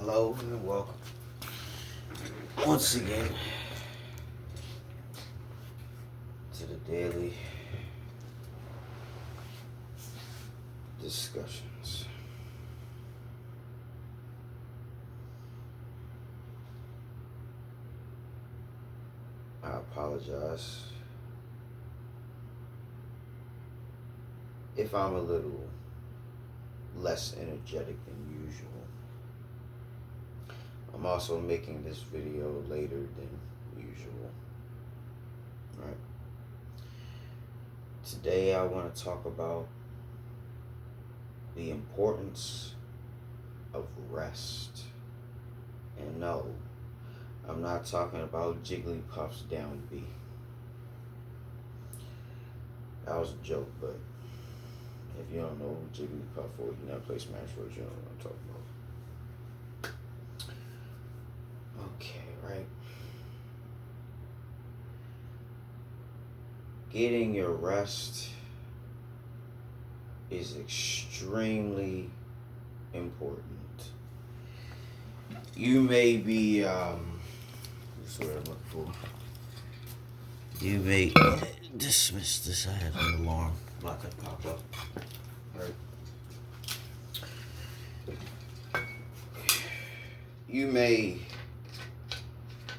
Hello and welcome once again to the daily discussions. I apologize if I'm a little less energetic than usual. I'm also making this video later than usual. Right. Today I want to talk about the importance of rest. And no, I'm not talking about Jigglypuff's down B. That was a joke, but if you don't know who Jigglypuff or you never play Smash Bros, you don't know what I'm talking about. Okay, right. Getting your rest is extremely important. You may be, that's what I'm looking for. You may dismiss this. I have an alarm clock that pop up. Right. You may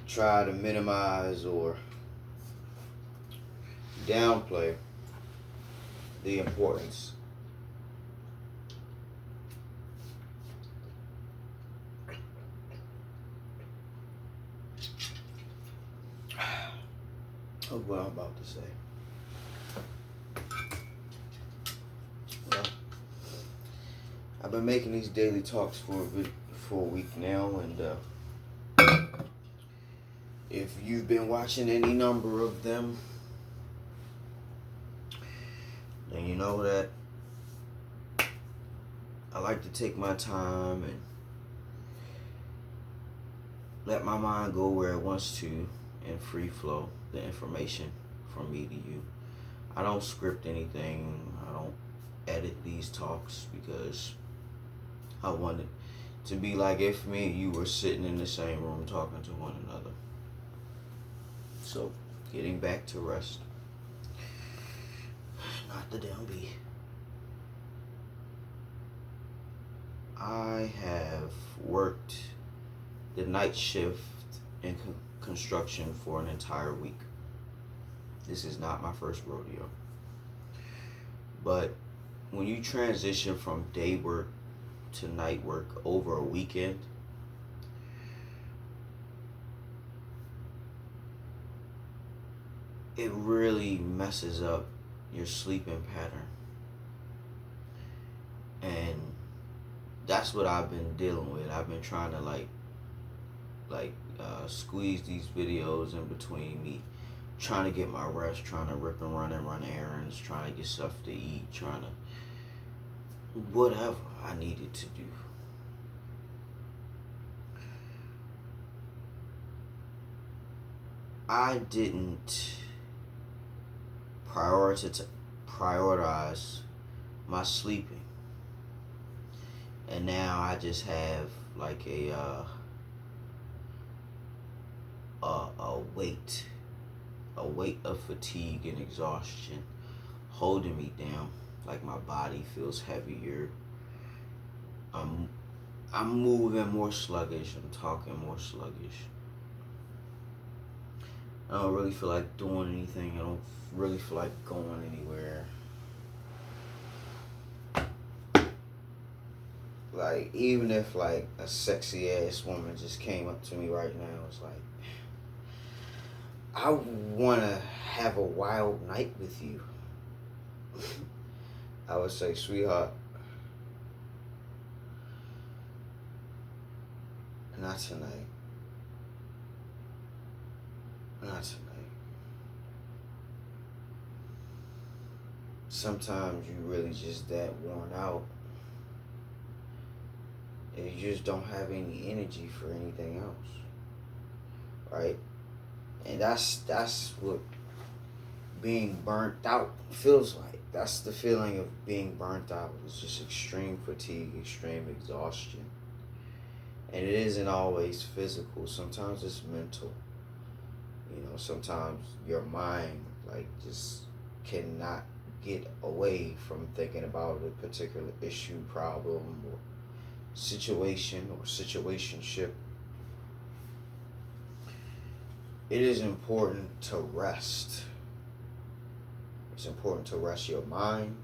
try to minimize or downplay the importance of what I'm about to say. Well, I've been making these daily talks for a week now, and if you've been watching any number of them, then you know that I like to take my time and let my mind go where it wants to and free flow the information from me to you. I don't script anything. I don't edit these talks because I want it to be like if me and you were sitting in the same room talking to one another. So, getting back to rest. Not the damn B. I have worked the night shift in construction for an entire week. This is not my first rodeo. But when you transition from day work to night work over a weekend, it really messes up your sleeping pattern. And that's what I've been dealing with. I've been trying to squeeze these videos in between me trying to get my rest, trying to rip and run errands, trying to get stuff to eat, trying to whatever I needed to do. I didn't prioritize my sleeping, and now I just have like a weight of fatigue and exhaustion holding me down. Like my body feels heavier. I'm moving more sluggish. I'm talking more sluggish. I don't really feel like doing anything. I don't really feel like going anywhere. Like, even if like a sexy ass woman just came up to me right now, it's like, I want to have a wild night with you. I would say, sweetheart, not tonight. Not tonight. Sometimes you really just that worn out and you just don't have any energy for anything else, right? And that's what being burnt out feels like. That's the feeling of being burnt out. It's just extreme fatigue, extreme exhaustion. And it isn't always physical. Sometimes it's mental. You know, sometimes your mind like just cannot get away from thinking about a particular issue, problem, or situation or situationship. It is important to rest. It's important to rest your mind.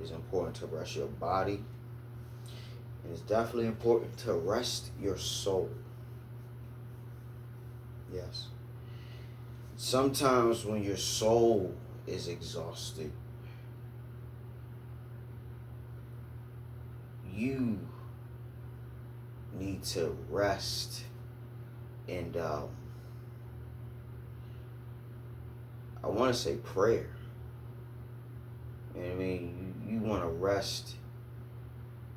It's important to rest your body. And it's definitely important to rest your soul. Yes. Sometimes when your soul is exhausted, you need to rest and I want to say prayer. You know what I mean? You want to rest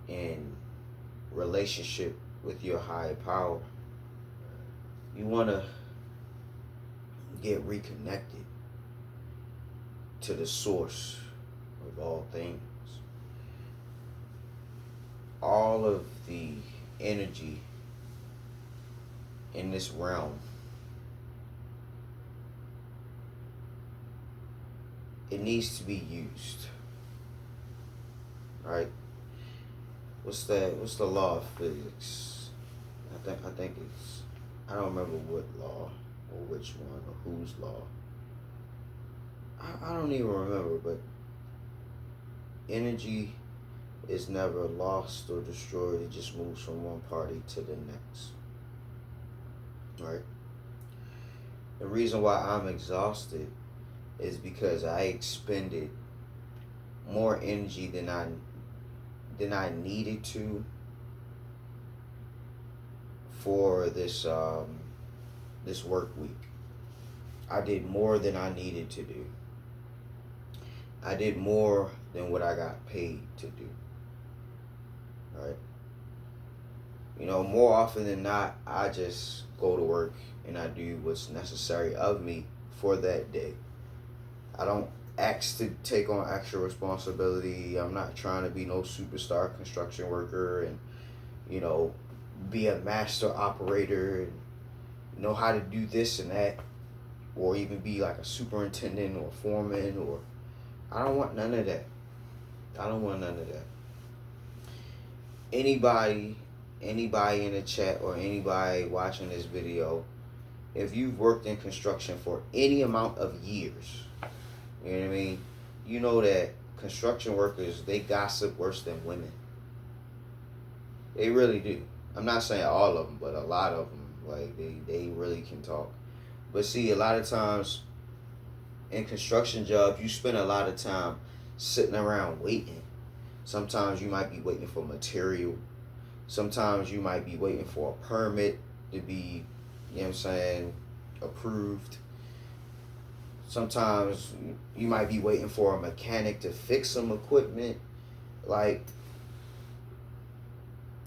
in relationship with your higher power. You want to get reconnected to the source of all things. All of the energy in this realm, it needs to be used. Right? What's the law of physics? I think it's, I don't remember what law or which one or whose law. I don't even remember, but energy is never lost or destroyed. It just moves from one party to the next. Right? The reason why I'm exhausted is because I expended more energy than I needed to for this this work week. I did more than I needed to do. I did more than what I got paid to do. Right? You know, more often than not, I just go to work and I do what's necessary of me for that day. I don't ask to take on extra responsibility. I'm not trying to be no superstar construction worker and, you know, be a master operator and know how to do this and that, or even be like a superintendent or foreman, or I don't want none of that. I don't want none of that. Anybody in the chat or anybody watching this video, if you've worked in construction for any amount of years, you know what I mean, you know that construction workers, they gossip worse than women. They really do. I'm not saying all of them, but a lot of them, like, they really can talk. But see, a lot of times in construction jobs, you spend a lot of time sitting around waiting. Sometimes you might be waiting for material. Sometimes you might be waiting for a permit to be, you know what I'm saying, approved. Sometimes you might be waiting for a mechanic to fix some equipment. Like,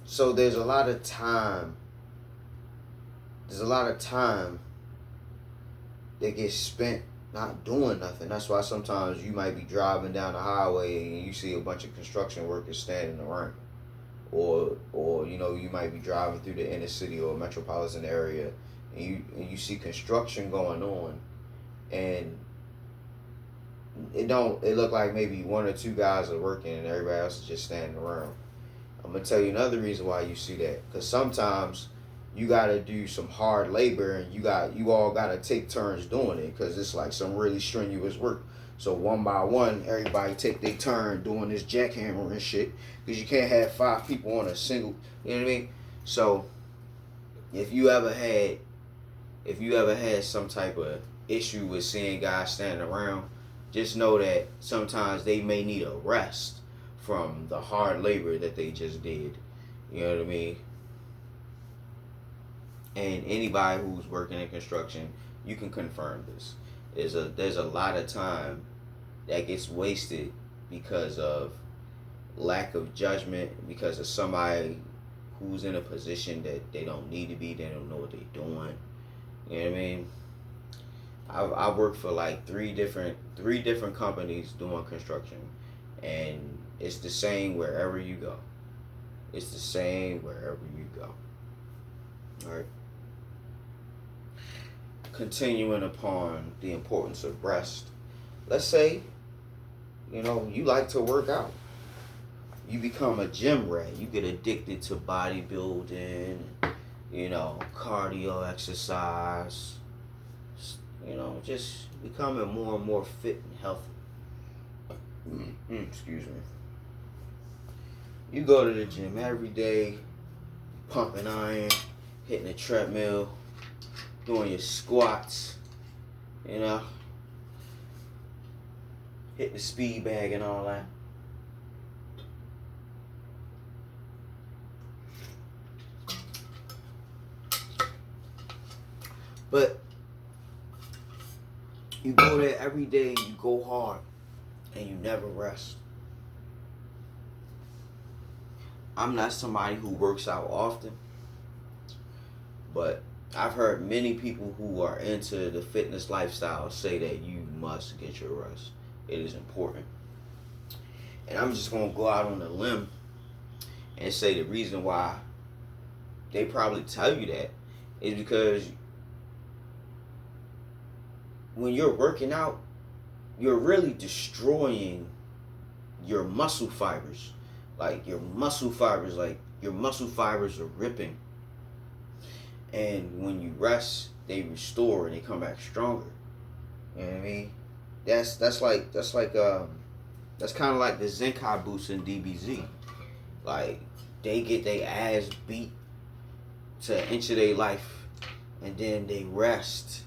so there's a lot of time. There's a lot of time that gets spent not doing nothing. That's why sometimes you might be driving down the highway and you see a bunch of construction workers standing around. Or you know, you might be driving through the inner city or metropolitan area and you see construction going on, and it look like maybe one or two guys are working and everybody else is just standing around. I'm gonna tell you another reason why you see that, because sometimes you gotta do some hard labor and you all gotta take turns doing it, because it's like some really strenuous work. So one by one, everybody take their turn doing this jackhammer and shit, because you can't have 5 people on a single, you know what I mean? So if you ever had some type of issue with seeing guys standing around, just know that sometimes they may need a rest from the hard labor that they just did. You know what I mean? And anybody who's working in construction, you can confirm this. There's a lot of time that gets wasted because of lack of judgment, because of somebody who's in a position that they don't need to be. They don't know what they're doing. You know what I mean? I worked for like three different companies doing construction, and it's the same wherever you go. It's the same wherever you go. All right. Continuing upon the importance of rest. Let's say, you like to work out. You become a gym rat. You get addicted to bodybuilding, cardio exercise, just becoming more and more fit and healthy. Excuse me. You go to the gym every day, pumping iron, hitting the treadmill, doing your squats, hitting the speed bag and all that. But you go there every day, you go hard, and you never rest. I'm not somebody who works out often, but I've heard many people who are into the fitness lifestyle say that you must get your rest. It is important. And I'm just going to go out on a limb and say the reason why they probably tell you that is because when you're working out, you're really destroying your muscle fibers. Like your muscle fibers are ripping. And when you rest, they restore and they come back stronger. You know what I mean? That's kind of like the Zenkai boost in DBZ. Like they get their ass beat to an inch of their life, and then they rest,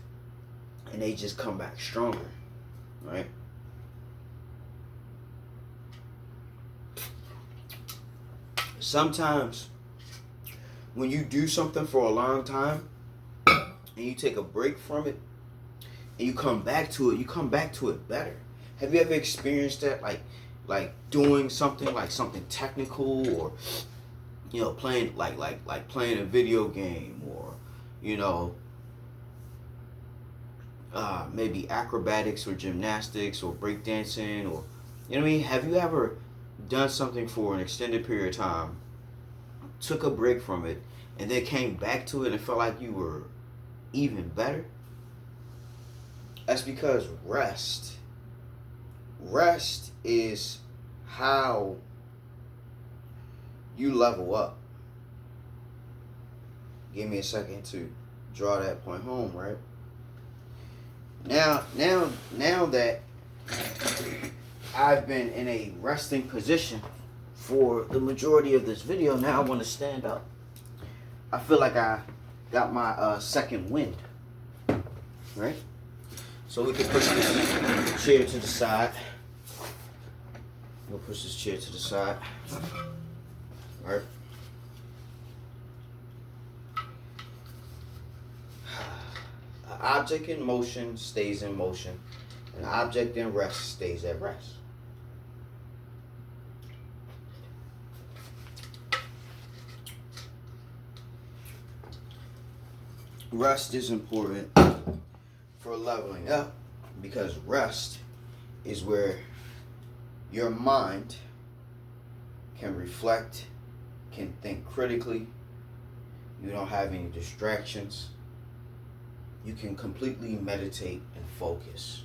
and they just come back stronger, right? Sometimes when you do something for a long time and you take a break from it and you come back to it better. Have you ever experienced that? Like doing something technical, or playing like playing a video game, or maybe acrobatics or gymnastics or breakdancing, or you know what I mean? Have you ever done something for an extended period of time, took a break from it, and then came back to it and felt like you were even better? That's because rest is how you level up. Give me a second to draw that point home, right? Now that I've been in a resting position for the majority of this video, now I want to stand up. I feel like I got my second wind, right? So we can push this chair to the side. We'll push this chair to the side. All right. An object in motion stays in motion. An object in rest stays at rest. Rest is important for leveling up, because rest is where your mind can reflect, can think critically. You don't have any distractions. You can completely meditate and focus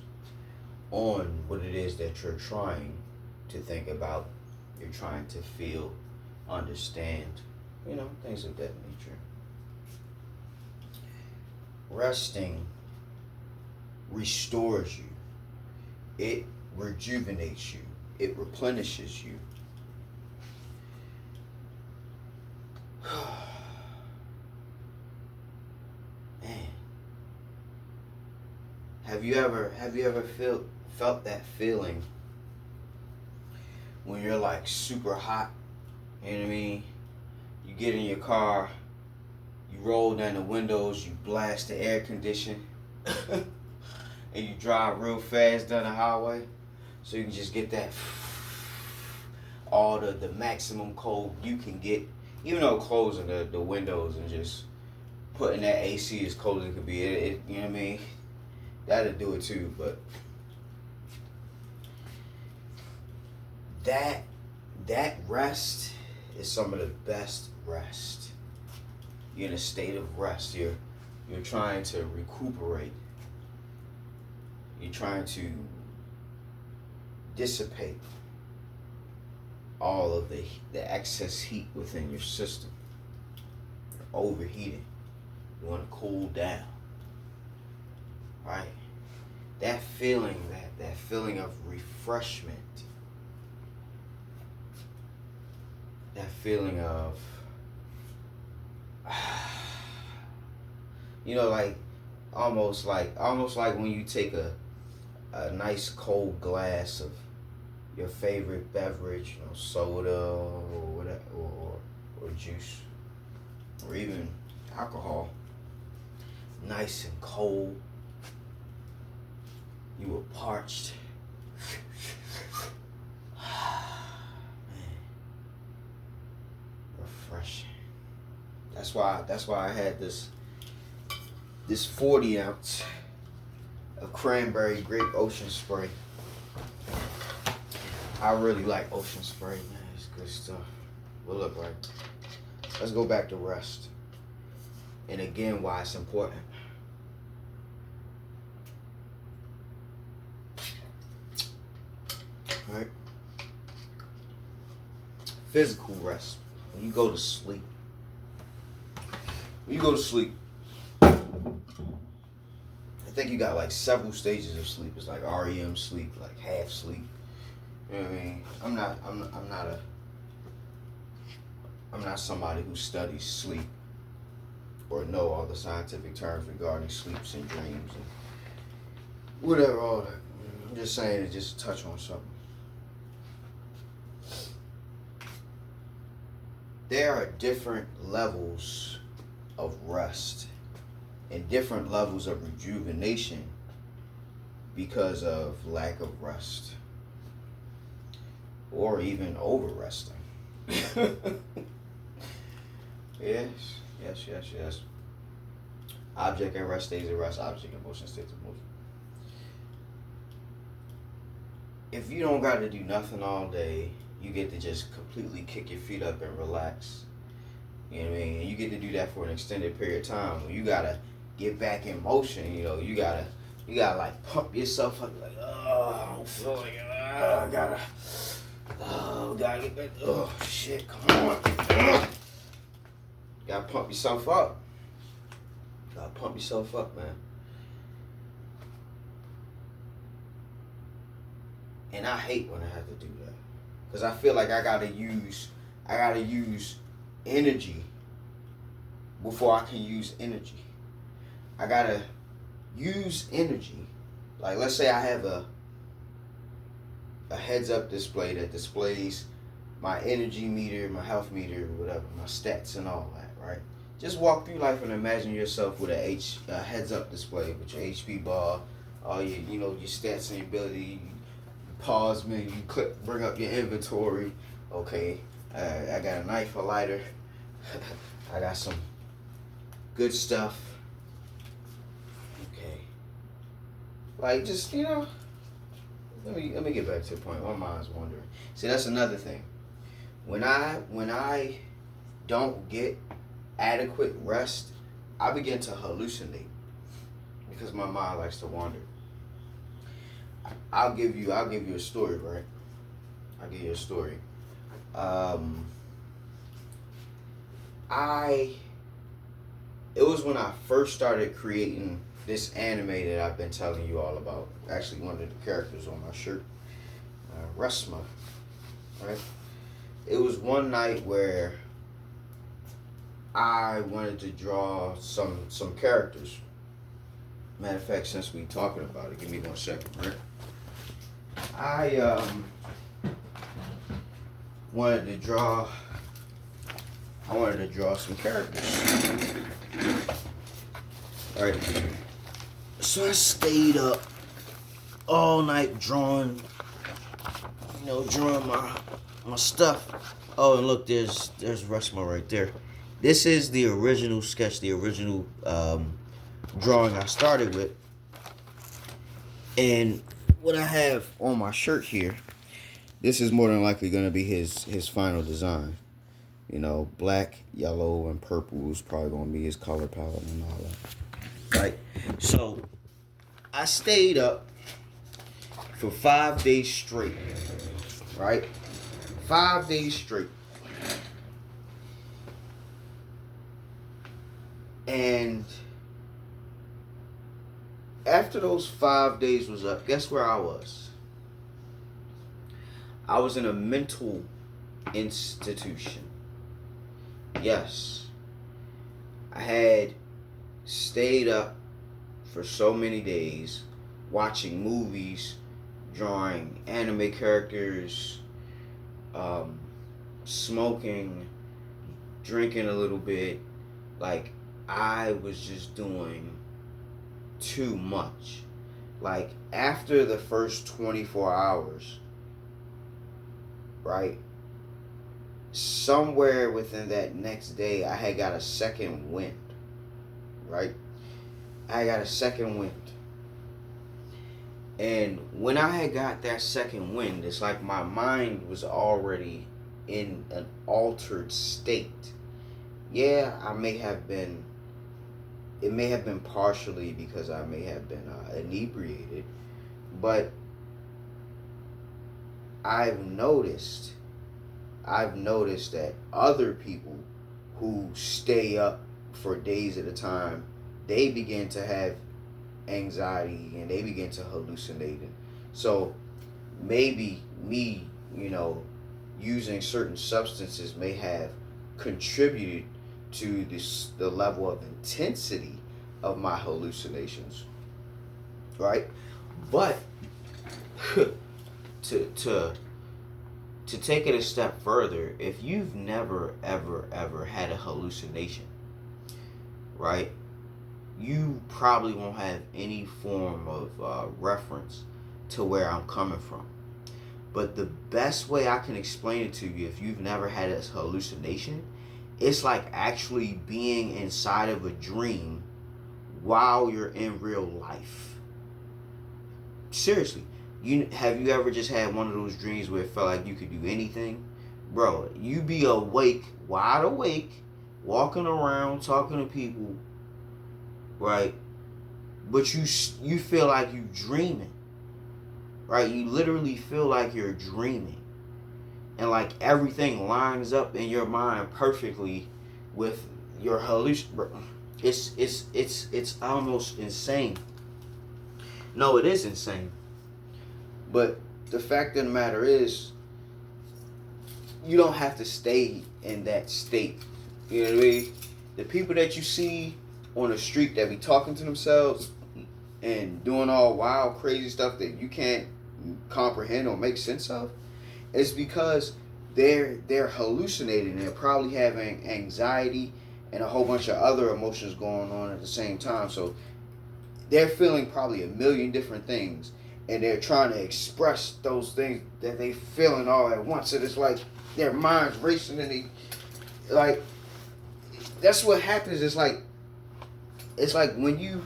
on what it is that you're trying to think about, you're trying to feel, understand, things of that nature. Resting restores you. It rejuvenates you. It replenishes you. Man. Have you ever felt that feeling when you're like super hot? You know what I mean? You get in your car, you roll down the windows, you blast the air condition, and you drive real fast down the highway, so you can just get that all the maximum cold you can get, even though closing the windows and just putting that AC as cold as it could be. It you know what I mean? That'll do it too, but that rest is some of the best rest. You're in a state of rest. You're trying to recuperate. You're trying to dissipate all of the excess heat within your system. You're overheating. You want to cool down. Right? That feeling, that feeling of refreshment. That feeling of, you know, like almost like when you take a nice cold glass of your favorite beverage, you know, soda or whatever, or juice, or even alcohol, nice and cold. You were parched. Man, refreshing. That's why I had this 40 ounce of cranberry grape ocean spray. I really like ocean spray, man. It's good stuff. But look, right. Let's go back to rest. And again, why it's important. Right? Physical rest. When you go to sleep. I think you got like several stages of sleep. It's like REM sleep, like half sleep. You know what I mean? I'm not somebody who studies sleep or know all the scientific terms regarding sleeps and dreams and whatever, all that. I'm just saying it just to touch on something. There are different levels of rest and different levels of rejuvenation because of lack of rest or even over resting. Yes. Object at rest stays at rest. Object in motion stays in motion. If you don't got to do nothing all day, you get to just completely kick your feet up and relax. You know what I mean? And you get to do that for an extended period of time. When you gotta get back in motion, you know, you gotta like pump yourself up, like, oh, I don't feel like it. Gotta get back. Oh shit, come on. Gotta pump yourself up. Man. And I hate when I have to do that. Because I feel like I gotta use energy before I can use energy. I gotta use energy. Like, let's say I have a heads-up display that displays my energy meter, my health meter, whatever, my stats and all that, right? Just walk through life and imagine yourself with a heads-up display with your HP bar, all your, you know, your stats and your ability. Pause menu, click, bring up your inventory. Okay, I got a knife, a lighter. I got some good stuff. Okay, like, just, you know, let me get back to the point. My mind's wandering. See, that's another thing. When I don't get adequate rest, I begin to hallucinate because my mind likes to wander. I'll give you a story, right? I'll give you a story. It was when I first started creating this anime that I've been telling you all about. Actually, one of the characters on my shirt, Resma, right? It was one night where I wanted to draw some characters. Matter of fact, since we talking about it, give me 1 second, right? I wanted to draw some characters. All right. So I stayed up all night drawing my stuff. Oh, and look, there's Resma right there. This is the original sketch, the original drawing I started with. And what I have on my shirt here, this is more than likely going to be his final design. You know, black, yellow, and purple is probably gonna be his color palette and all that. Right. So I stayed up for 5 days straight. Right. 5 days straight. And after those 5 days was up, guess where I was? I was in a mental institution. Yes. I had stayed up for so many days watching movies, drawing anime characters, smoking, drinking a little bit. Like, I was just doing too much. Like, after the first 24 hours, right? Somewhere within that next day, I had got a second wind, right? I got a second wind. And when I had got that second wind, it's like my mind was already in an altered state. Yeah, it may have been partially because I may have been inebriated, but I've noticed that other people who stay up for days at a time, they begin to have anxiety and they begin to hallucinate. So maybe me, using certain substances may have contributed to the level of intensity of my hallucinations, right? But to take it a step further, if you've never ever had a hallucination, right, you probably won't have any form of reference to where I'm coming from. But the best way I can explain it to you, if you've never had a hallucination, it's like actually being inside of a dream while you're in real life. Seriously. Have you ever just had one of those dreams where it felt like you could do anything? Bro, you be awake, wide awake, walking around, talking to people, right? But you feel like you dreaming, right? You literally feel like you're dreaming. And like everything lines up in your mind perfectly with your hallucination. It's almost insane. No, it is insane. But the fact of the matter is, you don't have to stay in that state. You know what I mean? The people that you see on the street that be talking to themselves and doing all wild, crazy stuff that you can't comprehend or make sense of, it's because they're hallucinating. They're probably having anxiety and a whole bunch of other emotions going on at the same time. So they're feeling probably a million different things, and they're trying to express those things that they feeling all at once. And it's like their mind's racing, and that's what happens. It's like when you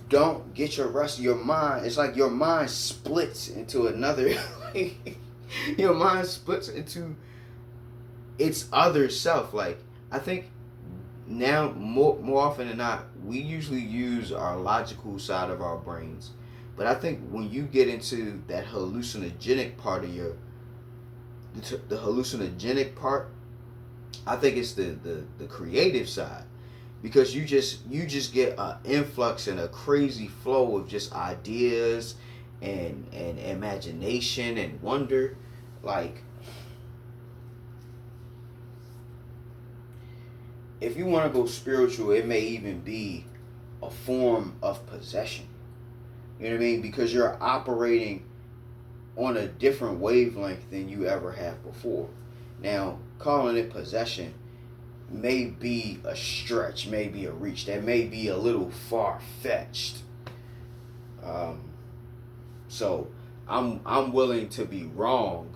don't get your rest, your mind, it's like your mind splits into another. Your mind splits into its other self. Like, I think now more often than not, we usually use our logical side of our brains. But I think when you get into that hallucinogenic part of the hallucinogenic part, I think it's the creative side, because you just get an influx and a crazy flow of just ideas and imagination and wonder. Like, if you want to go spiritual, it may even be a form of possession. You know what I mean? Because you're operating on a different wavelength than you ever have before. Now, calling it possession may be a stretch, may be a reach. That may be a little far-fetched. So I'm willing to be wrong,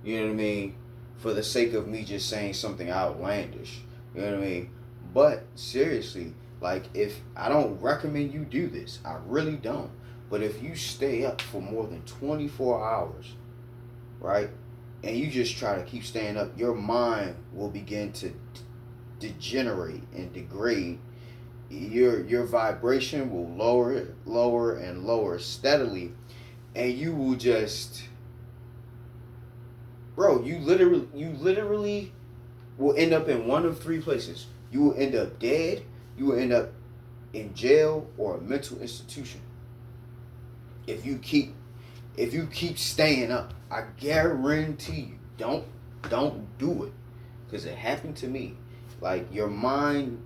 you know what I mean, for the sake of me just saying something outlandish, you know what I mean. But seriously, like, if I don't recommend you do this, I really don't. But if you stay up for more than 24 hours, right, and you just try to keep staying up, your mind will begin to degenerate and degrade. Your vibration will lower and lower steadily, and you will just, bro, you literally will end up in one of three places. You will end up dead, you will end up in jail or a mental institution. If you keep staying up, I guarantee you, don't do it, because it happened to me. Like, your mind,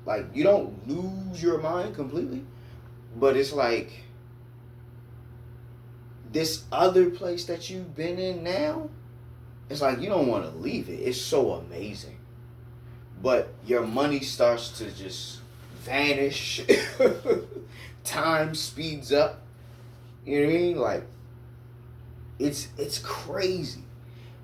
like, you don't lose your mind completely, but it's like this other place that you've been in now, it's like you don't want to leave it. It's so amazing. But your money starts to just vanish. Time speeds up. You know what I mean? Like, it's crazy.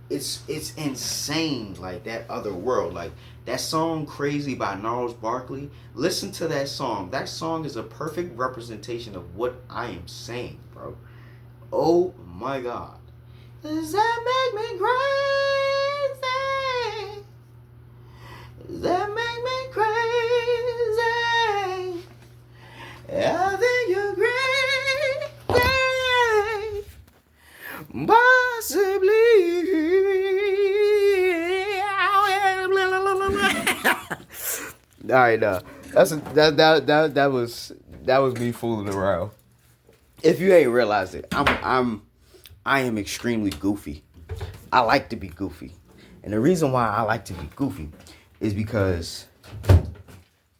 It's insane, like, that other world. Like, that song Crazy by Gnarls Barkley. Listen to that song. That song is a perfect representation of what I am saying, bro. Oh my god. Does that make me crazy? Does that make me crazy? I think you're crazy. Possibly. All right, that was me fooling around. If you ain't realized it, I am extremely goofy. I like to be goofy, and the reason why I like to be goofy is because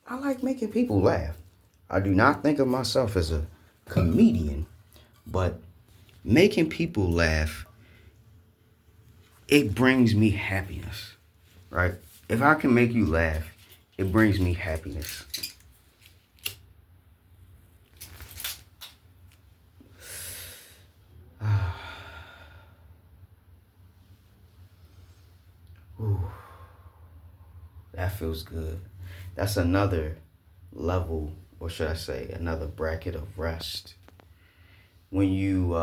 I like making people laugh. I do not think of myself as a comedian, but making people laugh, it brings me happiness, right? If I can make you laugh, it brings me happiness. Ooh, that feels good. That's another level, or should I say, another bracket of rest. When you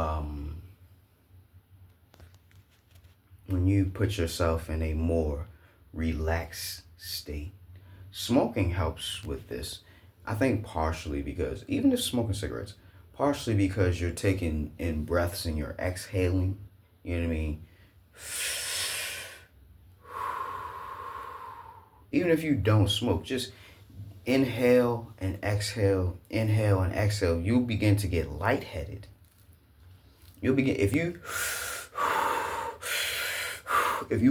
put yourself in a more relaxed state. Smoking helps with this. I think partially because, even if smoking cigarettes, partially because you're taking in breaths and you're exhaling. You know what I mean? Even if you don't smoke, just inhale and exhale, inhale and exhale. You'll begin to get lightheaded. If you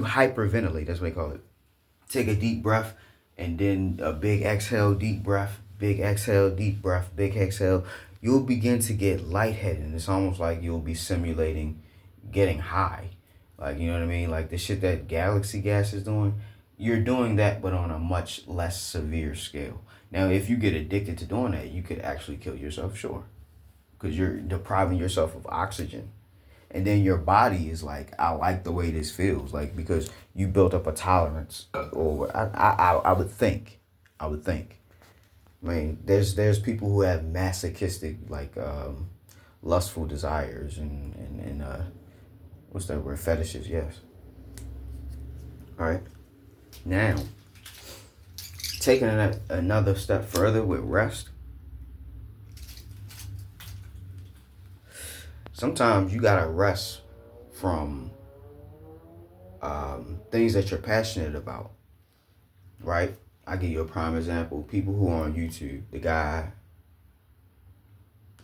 hyperventilate, that's what they call it. Take a deep breath and then a big exhale, deep breath, big exhale, deep breath, big exhale. You'll begin to get lightheaded. And it's almost like you'll be simulating getting high. Like, you know what I mean? Like the shit that Galaxy Gas is doing, you're doing that, but on a much less severe scale. Now, if you get addicted to doing that, you could actually kill yourself, sure. Because you're depriving yourself of oxygen. And then your body is like, I like the way this feels, like, because you built up a tolerance, or I would think, I mean, there's people who have masochistic, like, lustful desires and what's that word, fetishes, yes. All right, now taking another step further with rest. Sometimes you gotta rest from things that you're passionate about, right? I give you a prime example. People who are on YouTube, the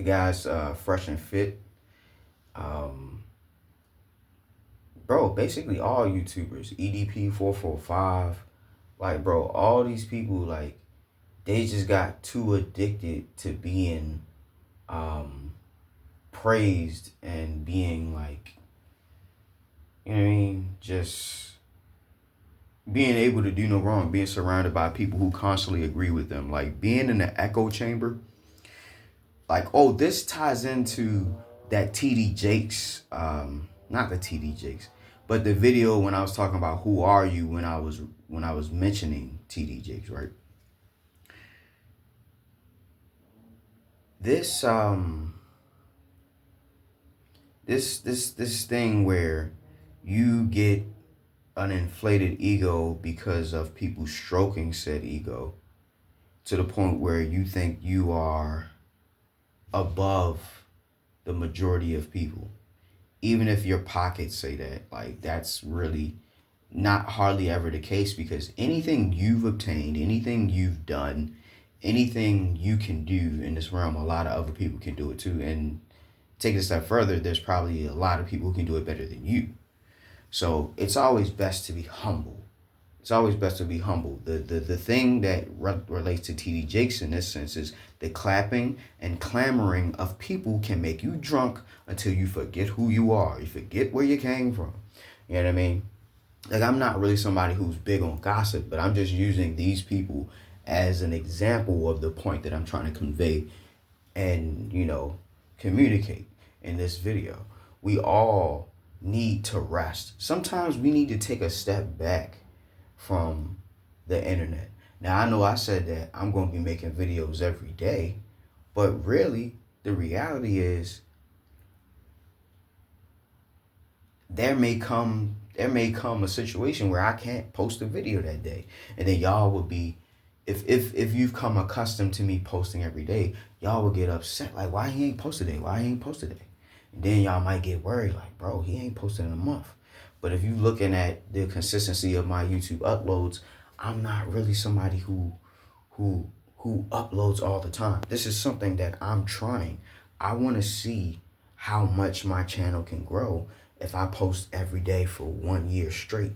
guy's fresh and fit. Bro, basically all YouTubers, EDP 445, like, bro, all these people, like, they just got too addicted to being praised and being, like, you know what I mean, just being able to do no wrong, being surrounded by people who constantly agree with them, like being in the echo chamber. Like, oh, this ties into that TD Jakes, not the TD Jakes, but the video when I was talking about who are you, when I was mentioning TD Jakes, right? This this thing where you get an inflated ego because of people stroking said ego to the point where you think you are above the majority of people. Even if your pockets say that, like, that's really not hardly ever the case, because anything you've obtained, anything you've done, anything you can do in this realm, a lot of other people can do it too. And take it a step further, there's probably a lot of people who can do it better than you. So it's always best to be humble. It's always best to be humble. The thing that relates to TD Jakes in this sense is the clapping and clamoring of people can make you drunk until you forget who you are. You forget where you came from. You know what I mean? Like, I'm not really somebody who's big on gossip, but I'm just using these people as an example of the point that I'm trying to convey and, communicate in this video. We all need to rest. Sometimes we need to take a step back from the internet. Now, I know I said that I'm going to be making videos every day, but really, the reality is there may come a situation where I can't post a video that day. And then y'all will be, if you've come accustomed to me posting every day, y'all will get upset. Like, why he ain't posted today? Why he ain't posted today? And then y'all might get worried, like, bro, he ain't posted in a month. But if you looking at the consistency of my YouTube uploads, I'm not really somebody who uploads all the time. This is something that I'm trying. I want to see how much my channel can grow if I post every day for 1 year straight.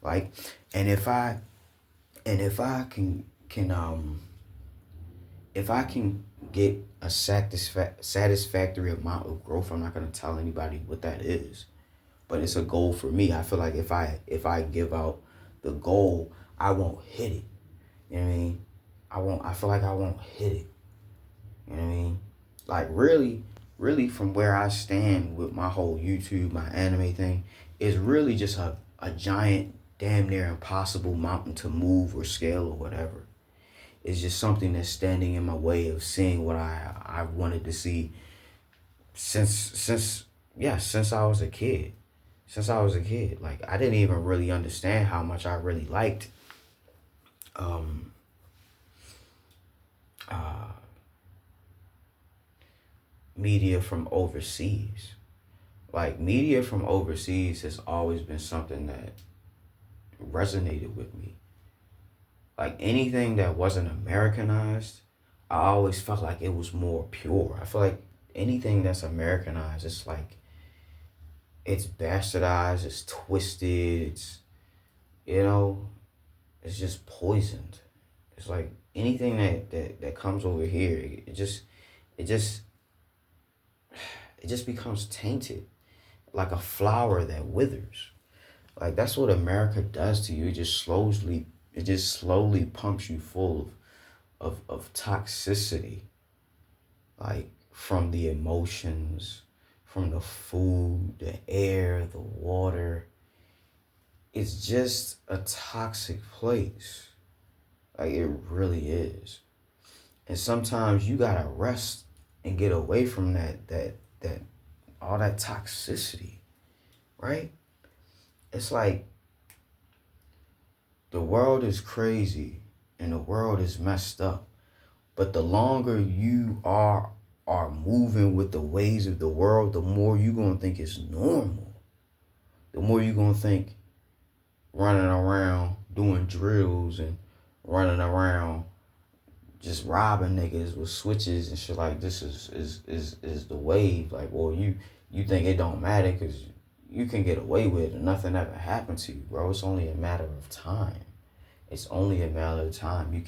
Like, and if I can get a satisfactory amount of growth, I'm not gonna tell anybody what that is, but it's a goal for me. I feel like if I give out the goal, I won't hit it. You know what I mean? I feel like I won't hit it. You know what I mean? Like, really from where I stand with my whole YouTube, my anime thing, is really just a giant, damn near impossible mountain to move or scale or whatever. It's just something that's standing in my way of seeing what I wanted to see since I was a kid. Since I was a kid. Like, I didn't even really understand how much I really liked media from overseas. Like, media from overseas has always been something that resonated with me. Like, anything that wasn't Americanized, I always felt like it was more pure. I feel like anything that's Americanized, it's like, it's bastardized, it's twisted, it's, it's just poisoned. It's like anything that comes over here, it just becomes tainted, like a flower that withers. Like, that's what America does to you. It just slowly pumps you full of toxicity, like, from the emotions, from the food, the air, the water. It's just a toxic place. Like, it really is. And sometimes you gotta rest and get away from that all that toxicity, right? It's like, the world is crazy and the world is messed up, but the longer you are moving with the ways of the world, the more you're gonna think it's normal. The more you're gonna think running around doing drills and running around just robbing niggas with switches and shit like this is the wave. Like, well, you think it don't matter because you can get away with it and nothing ever happened to you, bro. It's only a matter of time. It's only a matter of time. You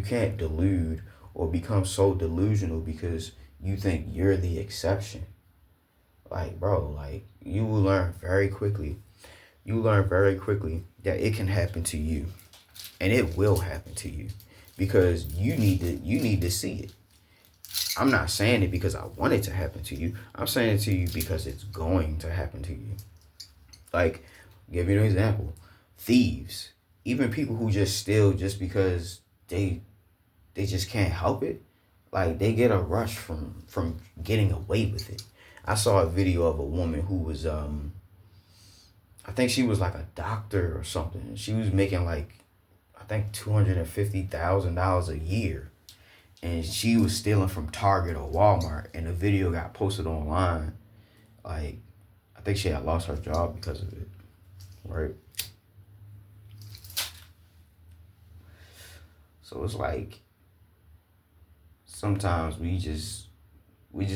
can't delude or become so delusional because you think you're the exception. Like, bro, like, you will learn very quickly. You learn very quickly that it can happen to you, and it will happen to you, because you need to see it. I'm not saying it because I want it to happen to you. I'm saying it to you because it's going to happen to you. Like, give you an example. Thieves, even people who just steal just because they just can't help it, like, they get a rush from getting away with it. I saw a video of a woman who was I think she was like a doctor or something. She was making like, I think $250,000 a year, and she was stealing from Target or Walmart, and the video got posted online. Like, I think she had lost her job because of it, right? So it's like sometimes we just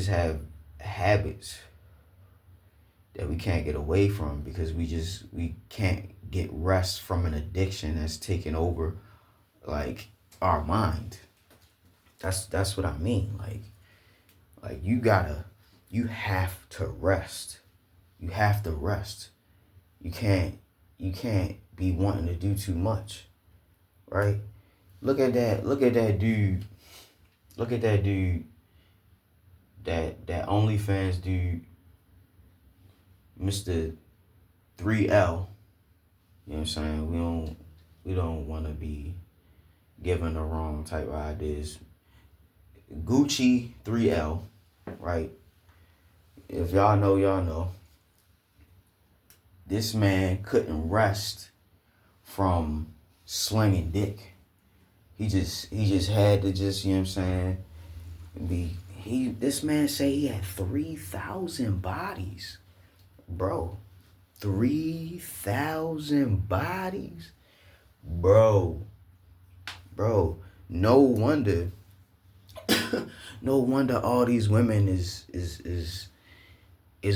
have habits that we can't get away from because we can't get rest from an addiction that's taken over like our mind. That's what I mean. Like you have to rest. You have to rest. You can't be wanting to do too much, right? Look at that dude. Look at that dude. That OnlyFans dude, Mr. 3L. You know what I'm saying? We don't want to be given the wrong type of ideas. Gucci 3L, right? If y'all know, y'all know. This man couldn't rest from slinging dick. He just had to just, you know what I'm saying, this man say he had 3,000 bodies. Bro, 3,000 bodies? Bro, no wonder no wonder all these women is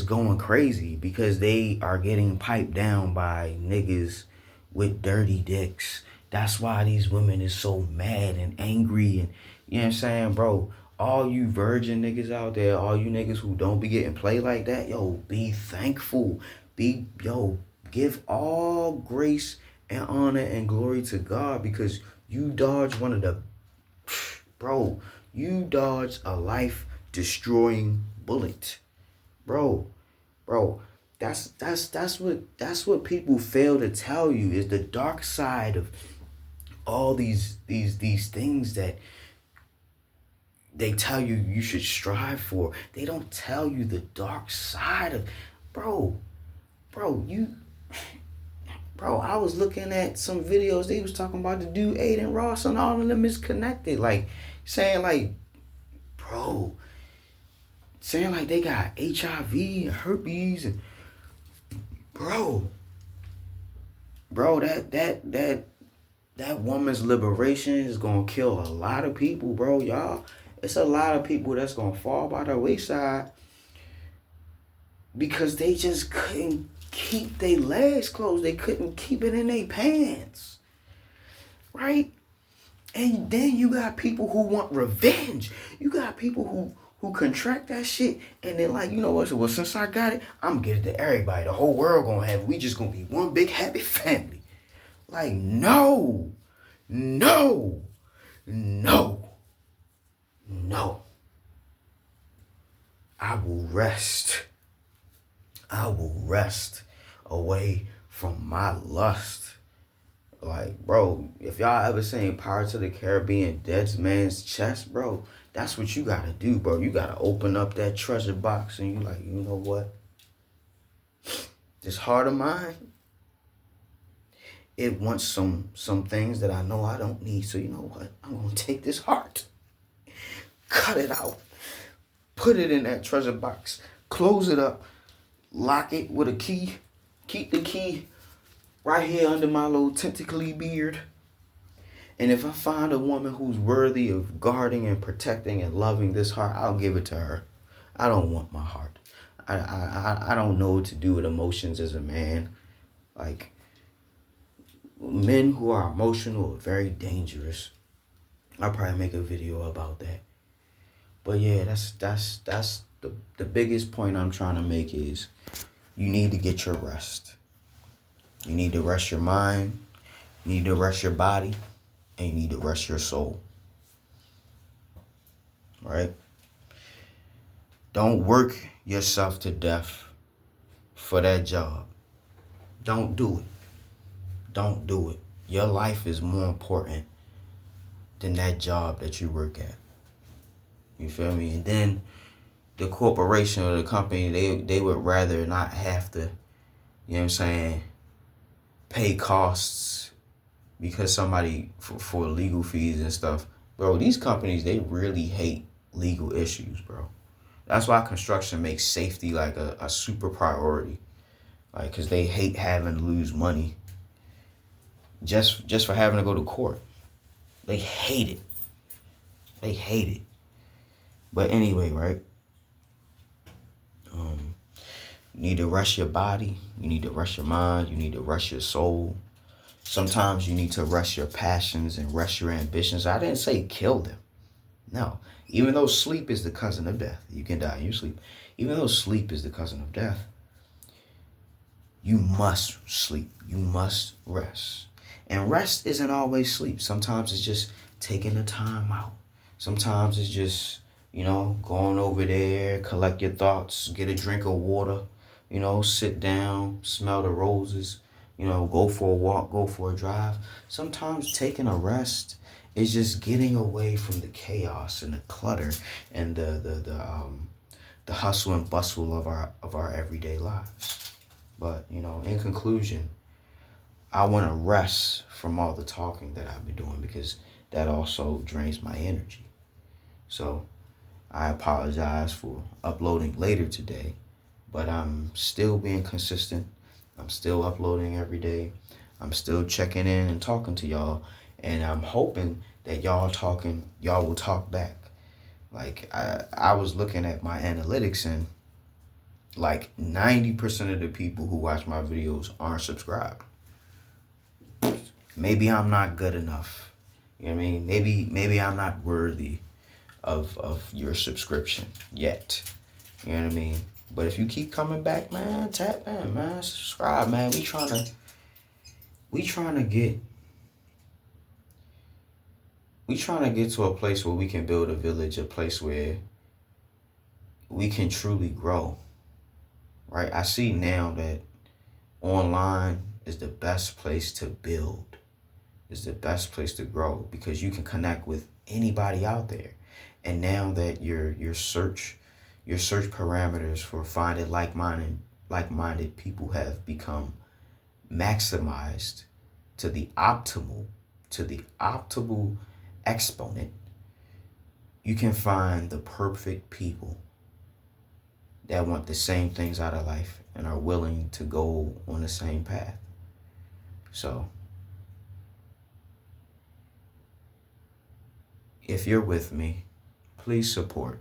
going crazy, because they are getting piped down by niggas with dirty dicks. That's why these women is so mad and angry, and you know what I'm saying, bro? All you virgin niggas out there, all you niggas who don't be getting played like that, yo, be thankful. Give all grace and honor and glory to God, because you dodged you dodged a life destroying bullet. Bro, that's what people fail to tell you is the dark side of all these things that they tell you should strive for. They don't tell you the dark side of, bro, I was looking at some videos. They was talking about the dude Aiden Ross and all of them is connected. Like, saying like, saying like they got HIV and herpes and bro, that woman's liberation is gonna kill a lot of people, bro. Y'all, it's a lot of people that's gonna fall by the wayside because they just couldn't keep their legs closed. They couldn't keep it in their pants, right? And then you got people who want revenge. You got people who contract that shit and then like, you know what? So, well, since I got it, I'm gonna get it to everybody. The whole world gonna have it. We just gonna be one big happy family. Like, no. I will rest away from my lust. Like, bro, if y'all ever seen Pirates of the Caribbean, Dead Man's Chest, bro, that's what you gotta do, bro. You gotta open up that treasure box and you like, you know what? This heart of mine, it wants some things that I know I don't need. So you know what? I'm gonna take this heart, cut it out, put it in that treasure box, close it up, lock it with a key, keep the key right here under my little tentacly beard. And if I find a woman who's worthy of guarding and protecting and loving this heart, I'll give it to her. I don't want my heart. I don't know what to do with emotions as a man. Like, men who are emotional are very dangerous. I'll probably make a video about that. But yeah, that's the biggest point I'm trying to make is you need to get your rest. You need to rest your mind, you need to rest your body, and you need to rest your soul. Right? Don't work yourself to death for that job. Don't do it. Don't do it. Your life is more important than that job that you work at. You feel me? And then the corporation or the company, they would rather not have to you know what I'm saying, pay costs because somebody for legal fees and stuff. Bro, these companies, they really hate legal issues, bro. That's why construction makes safety like a super priority. Like, because they hate having to lose money just for having to go to court. They hate it. They hate it. But anyway, right? You need to rest your body. You need to rest your mind. You need to rest your soul. Sometimes you need to rest your passions and rest your ambitions. I didn't say kill them. No. Even though sleep is the cousin of death, you can die in your sleep. Even though sleep is the cousin of death, you must sleep. You must rest. And rest isn't always sleep. Sometimes it's just taking the time out. Sometimes it's just, going over there, collect your thoughts, get a drink of water, sit down, smell the roses, go for a walk, go for a drive. Sometimes taking a rest is just getting away from the chaos and the clutter and the hustle and bustle of our everyday lives. But, in conclusion, I want to rest from all the talking that I've been doing because that also drains my energy. So I apologize for uploading later today, but I'm still being consistent. I'm still uploading every day. I'm still checking in and talking to y'all. And I'm hoping that y'all will talk back. Like, I was looking at my analytics, and like 90% of the people who watch my videos aren't subscribed. Maybe I'm not good enough. You know what I mean? Maybe I'm not worthy of your subscription yet. You know what I mean? But if you keep coming back, man, tap in, man, subscribe, man. We trying to get to a place where we can build a village, a place where we can truly grow. Right? I see now that online is the best place to build. Is the best place to grow because you can connect with anybody out there. And now that your search parameters for finding like-minded people have become maximized to the optimal exponent, you can find the perfect people that want the same things out of life and are willing to go on the same path. So if you're with me, please support.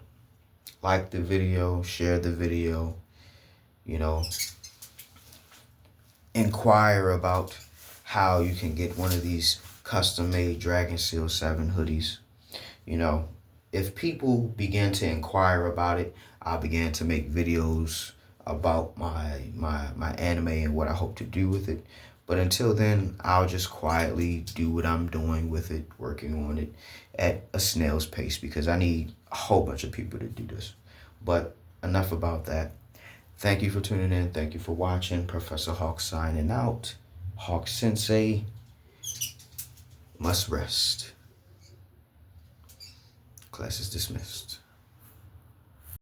Like the video, share the video, inquire about how you can get one of these custom-made Dragon Seal 7 hoodies. If people begin to inquire about it, I'll begin to make videos about my anime and what I hope to do with it. But until then, I'll just quietly do what I'm doing with it, working on it at a snail's pace because I need a whole bunch of people to do this. But enough about that. Thank you for tuning in. Thank you for watching. Professor Hawk signing out. Hawk Sensei must rest. Class is dismissed.